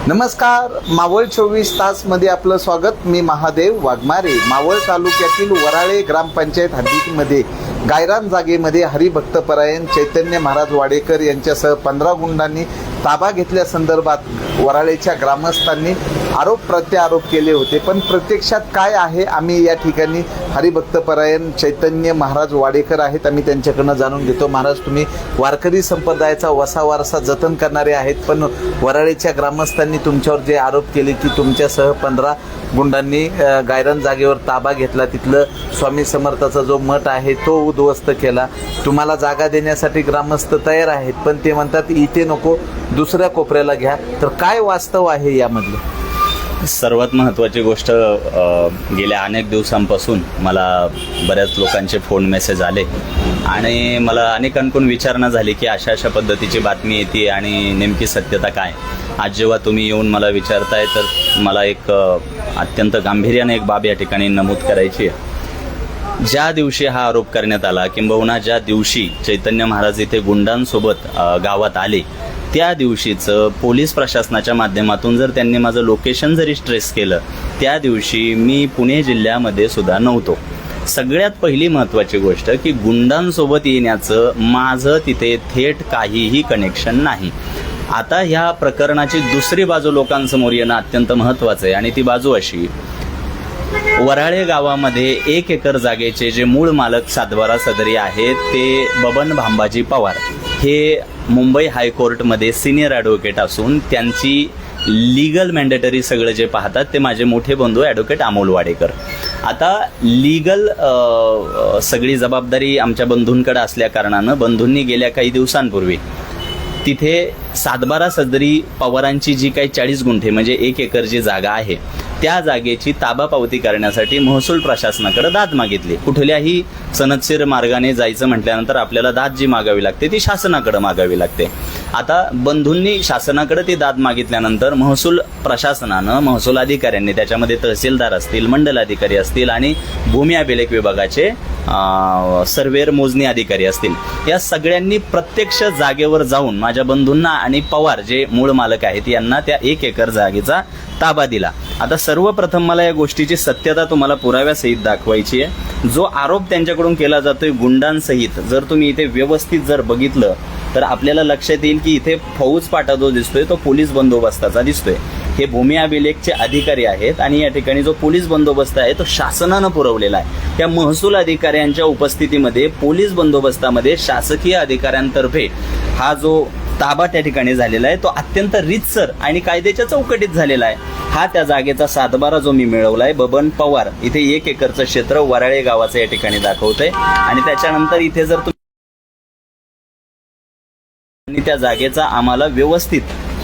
नमस्कार, मावळ 24 तास मध्ये आपलं स्वागत. मी महादेव वाघमारे. मावळ तालुक्यातील वराळे ग्रामपंचायत हद्दीमध्ये गायरान जागेमध्ये हरिभक्तपरायण चैतन्य महाराज वाडेकर यांच्यासह 15 गुंडांनी ताबा घेतल्यासंदर्भात वराळेच्या ग्रामस्थांनी आरोप प्रत्यारोप केले होते. पण प्रत्यक्षात काय आहे, आम्ही या ठिकाणी हरिभक्तपरायण चैतन्य महाराज वाडेकर आहेत, आम्ही त्यांच्याकडनं जाणून घेतो. महाराज, तुम्ही वारकरी संप्रदायाचा वसा वारसा जतन करणारे आहेत, पण वराळेच्या ग्रामस्थांनी तुमच्यावर जे आरोप केले की तुमच्यासह 15 गुंडांनी गायरान जागेवर ताबा घेतला, तिथलं स्वामी समर्थाचा जो मठ आहे तो उद्ध्वस्त केला. तुम्हाला जागा देण्यासाठी ग्रामस्थ तयार आहेत, पण ते म्हणतात इथे नको, दुसऱ्या कोपऱ्याला घ्या. तर काय वास्तव आहे यामधलं? सर्वात महत्त्वाची गोष्ट, गेल्या अनेक दिवसांपासून मला बऱ्याच लोकांचे फोन मेसेज आले आणि मला अनेकांकडून विचारणा झाली की अशा अशा पद्धतीची बातमी येते आणि नेमकी सत्यता काय. आज जेव्हा तुम्ही येऊन मला विचारताय तर मला एक अत्यंत गांभीर्याने एक बाब या ठिकाणी नमूद करायची आहे. ज्या दिवशी हा आरोप करण्यात आला, किंबहुना ज्या दिवशी चैतन्य महाराज इथे गुंडांसोबत गावात आले, त्या दिवशीचं पोलीस प्रशासनाच्या माध्यमातून जर त्यांनी माझं लोकेशन जरी ट्रेस केलं, त्या दिवशी मी पुणे जिल्ह्यामध्ये सुद्धा नव्हतो. सगळ्यात पहिली महत्त्वाची गोष्ट की गुंडांसोबत येण्याचं माझं तिथे थेट काहीही कनेक्शन नाही. आता ह्या प्रकरणाची दुसरी बाजू लोकांसमोर येणं अत्यंत महत्त्वाचं आहे आणि ती बाजू अशी, वराळे गावामध्ये 1 एकर जागेचे जे मूळ मालक सातबारा सदरी आहेत ते बबन भांबाजी पवार हे मुंबई हायकोर्टमध्ये सिनियर ॲडव्होकेट असून त्यांची लीगल मॅन्डेटरी सगळं जे पाहतात ते माझे मोठे बंधू ॲडव्होकेट अमोल वाडेकर. आता लीगल सगळी जबाबदारी आमच्या बंधूंकडे असल्या कारणानं बंधूंनी गेल्या काही दिवसांपूर्वी तिथे सातबारा सदरी पवारांची जी काही 40 गुंठे म्हणजे 1 एकर जी जागा आहे त्या जागेची ताबा पावती करण्यासाठी महसूल प्रशासनाकडे दाद मागितली. कुठल्याही सनदशीर मार्गाने जायचं म्हटल्यानंतर आपल्याला दाद जी मागावी लागते ती शासनाकडे मागावी लागते. आता बंधूंनी शासनाकडे ती दाद मागितल्यानंतर महसूल प्रशासनानं, महसूल अधिकाऱ्यांनी, त्याच्यामध्ये तहसीलदार असतील, मंडल अधिकारी असतील आणि भूमी अभिलेख विभागाचे सर्वेअर मोजणी अधिकारी असतील, या सगळ्यांनी प्रत्यक्ष जागेवर जाऊन माझ्या बंधूंना आणि पवार जे मूळ मालक आहेत यांना त्या 1 एकर जागेचा ताबा दिला. आता सर्वप्रथम मला या गोष्टीची सत्यता तुम्हाला पुराव्यासहित दाखवायची आहे. जो आरोप त्यांच्याकडून केला जातोय गुंडांसहित, जर तुम्ही इथे व्यवस्थित जर बघितलं तर आपल्याला लक्षात येईल की इथे फौजफाटा जो दिसतोय तो पोलीस बंदोबस्ताचा दिसतोय. हे भूमी अभिलेखचे अधिकारी आहेत आणि या ठिकाणी जो पोलीस बंदोबस्त आहे तो शासनानं पुरवलेला आहे. त्या महसूल अधिकाऱ्यांच्या उपस्थितीमध्ये पोलीस बंदोबस्तामध्ये शासकीय अधिकाऱ्यांतर्फे हा जो ताबा त्या ठिकाणी झालेला आहे तो अत्यंत रीतसर आणि कायद्याच्या चौकटीत झालेला आहे. हा त्या जागेचा सातबारा जो मी मिळवलाय, बबन पवार इथे 1 एकरचं क्षेत्र वराळे गावाचं या ठिकाणी दाखवतंय आणि त्याच्यानंतर इथे जर तुम्ही त्या जागेचा आम्हाला व्यवस्थित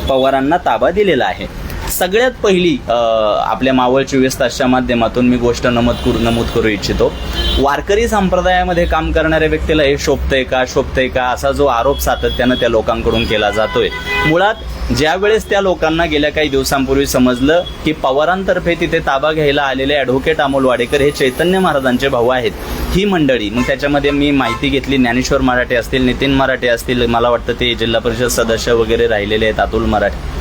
पवारांना ताबा दिलेला आहे. सगळ्यात पहिली आपल्या मावळ 24 तासच्या माध्यमातून मी गोष्ट नमूद करू इच्छितो. वारकरी संप्रदायामध्ये काम करणाऱ्या व्यक्तीला हे शोभतंय का असा जो आरोप सातत्यानं त्या लोकांकडून केला जातोय. मुळात ज्या वेळेस त्या लोकांना गेल्या काही दिवसांपूर्वी समजलं की पवारांतर्फे तिथे ताबा घ्यायला आलेले ॲडव्होकेट अमोल वाडेकर हे चैतन्य महाराजांचे भाऊ आहेत, ही मंडळी, मग त्याच्यामध्ये मी माहिती घेतली, ज्ञानेश्वर मराठे असतील, नितीन मराठे असतील, मला वाटतं ते जिल्हा परिषद सदस्य वगैरे राहिलेले आहेत, अतुल मराठे,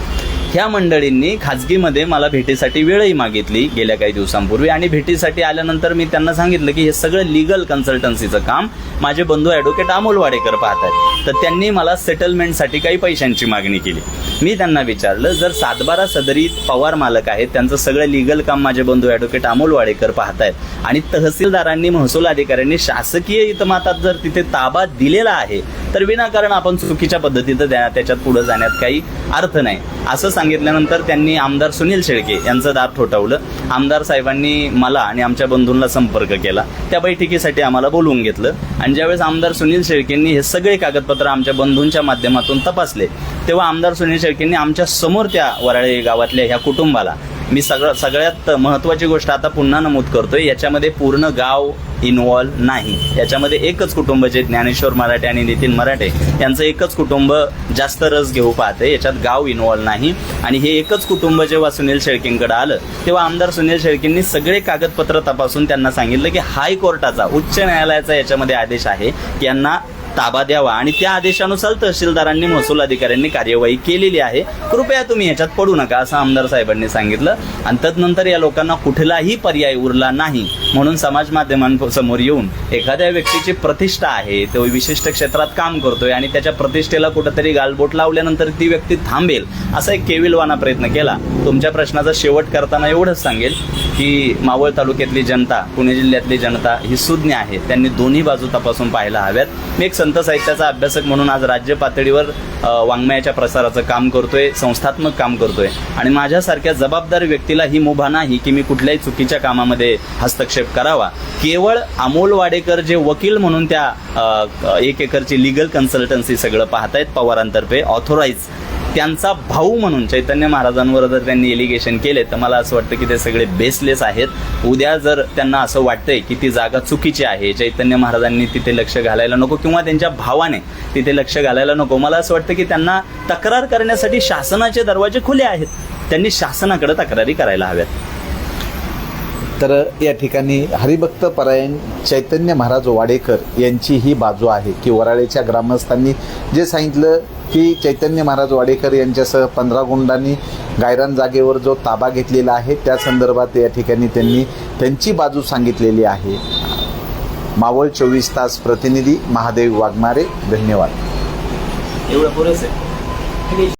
ह्या मंडळींनी खाजगीमध्ये मला भेटीसाठी वेळही मागितली गेल्या काही दिवसांपूर्वी. आणि भेटीसाठी आल्यानंतर मी त्यांना सांगितलं की हे सगळं लीगल कन्सल्टन्सीचं काम माझे बंधू ॲडव्होकेट अमोल वाडेकर पाहत आहेत. तर त्यांनी मला सेटलमेंटसाठी काही पैशांची मागणी केली. मी त्यांना विचारलं, जर सातबारा सदरी पवार मालक आहेत, त्यांचं सगळं लीगल काम माझे बंधू ॲडव्होकेट अमोल वाडेकर पाहत आहेत आणि तहसीलदारांनी, महसूल अधिकाऱ्यांनी शासकीय इतमातात जर तिथे ताबा दिलेला आहे तर विनाकारण आपण चुकीच्या पद्धतीनं त्याच्यात पुढे जाण्यात काही अर्थ नाही असं सांगितल्यानंतर त्यांनी आमदार सुनील शेळके यांचं दार ठोठावलं. आमदार साहेबांनी मला आणि आमच्या बंधूंना संपर्क केला. त्या बैठकीसाठी आम्हाला बोलवून घेतलं आणि ज्यावेळेस आमदार सुनील शेळकेंनी हे सगळे कागदपत्र आमच्या बंधूंच्या माध्यमातून तपासले, तेव्हा आमदार सुनील शेळकेंनी आमच्या समोर त्या वराळे गावातल्या ह्या कुटुंबाला, मी सगळ्यात महत्त्वाची गोष्ट आता पुन्हा नमूद करतोय, याच्यामध्ये पूर्ण गाव इन्व्हॉल्व नाही. याच्यामध्ये एकच कुटुंब जे ज्ञानेश्वर मराठे आणि नितीन मराठे यांचं एकच कुटुंब जास्त रस घेऊ पाहते, याच्यात गाव इन्व्हॉल्व नाही. आणि हे एकच कुटुंब जेव्हा सुनील शेळकेंकडे आलं तेव्हा आमदार सुनील शेळकेंनी सगळे कागदपत्र तपासून त्यांना सांगितलं की हायकोर्टाचा, उच्च न्यायालयाचा याच्यामध्ये आदेश आहे की यांना ताबा द्यावा आणि त्या आदेशानुसार तहसीलदारांनी महसूल अधिकाऱ्यांनी कार्यवाही केलेली आहे. कृपया तुम्ही ह्याच्यात पडू नका असं आमदार साहेबांनी सांगितलं. आणि तदनंतर या लोकांना कुठलाही पर्याय उरला नाही म्हणून समाज माध्यमांसमोर येऊन एखाद्या व्यक्तीची प्रतिष्ठा आहे, तो विशिष्ट क्षेत्रात काम करतोय आणि त्याच्या प्रतिष्ठेला कुठंतरी गालबोट लावल्यानंतर ती व्यक्ती थांबेल असा एक केविलवाना प्रयत्न केला. तुमच्या प्रश्नाचा शेवट करताना एवढंच सांगेल की मावळ तालुक्यातली जनता, पुणे जिल्ह्यातली जनता ही सुज्ञ आहे. त्यांनी दोन्ही बाजू तपासून पाहायला हव्यात. मी एक संत साहित्याचा अभ्यासक म्हणून आज राज्य पातळीवर वाङ्मयाच्या प्रसाराचं काम करतोय, संस्थात्मक काम करतोय आणि माझ्यासारख्या जबाबदार व्यक्तीला ही मुभा नाही की मी कुठल्याही चुकीच्या कामामध्ये हस्तक्षेप करावा. केवळ अमोल वाडेकर जे वकील म्हणून त्या 1 एकरची लिगल कन्सल्टन्सी सगळं पाहतायत पवारांतर्फे ऑथोराईज, त्यांचा भाऊ म्हणून चैतन्य महाराजांवर जर त्यांनी एलिगेशन केले तर मला असं वाटतं की ते सगळे बेसलेस आहेत. उद्या जर त्यांना असं वाटतंय की ती जागा चुकीची आहे, चैतन्य महाराजांनी तिथे लक्ष घालायला नको किंवा त्यांच्या भावाने तिथे लक्ष घालायला नको, मला असं वाटतं की त्यांना तक्रार करण्यासाठी शासनाचे दरवाजे खुले आहेत. त्यांनी शासनाकडे तक्रारी करायला हव्यात. तर या ठिकाणी हरिभक्त परायण चैतन्य महाराज वाडेकर यांची ही बाजू आहे की वराळेच्या ग्रामस्थांनी जे सांगितलं की चैतन्य महाराज वाडेकर यांच्यासह 15 गुंडांनी गायरान जागेवर जो ताबा घेतलेला आहे त्या संदर्भात या ठिकाणी त्यांनी त्यांची बाजू सांगितलेली आहे. मावळ 24 तास प्रतिनिधी महादेव वाघमारे, धन्यवाद. एवढं पुरेसं आहे.